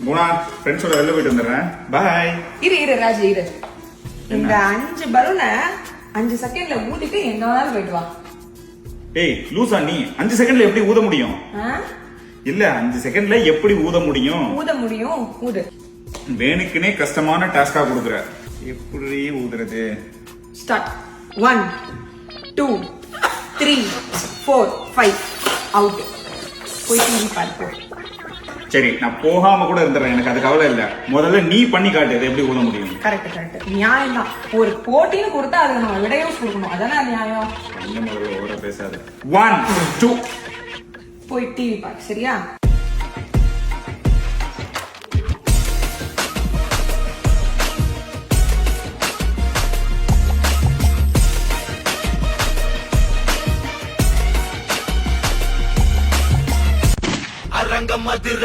குணா ஃப்ரெண்ட்ஸோட வெளில போயிட்டு வந்துடுறேன். பாய். இரு ராஜு இரு. இந்த 5 பலூனை 5 செகண்ட்ல ஊதிட்டு எங்க வேணாலும் போயிட்டு வா. ஏய் லூசா நீ 5 செகண்ட்ல எப்படி ஊத முடியும்? இல்ல 5 செகண்ட்ல எப்படி ஊத முடியும்? ஊது. வேணுக்குனே கஷ்டமான டாஸ்கா கொடுக்குற. எப்படி ஊதுறது? ஸ்டார்ட். 1 2 3 4 5 அவுட். போய் டிவி பாரு. சரி நான் போகாம கூட இருந்துறேன், எனக்கு அது கவலை இல்ல. முதல்ல நீ பண்ணி காட்டு எப்படி ஊத முடியும். கரெக்ட் நியாயம் தான். ஒரு போட்டின்னு கொடுத்தா அதுக்கு நம்ம விடையும் கொடுக்கணும், அதானே நியாயம். அந்த முதல்ல ஓர பேசாத. 1 2 போய் டிவி பாரு. சரியா? அரங்கம் அதிர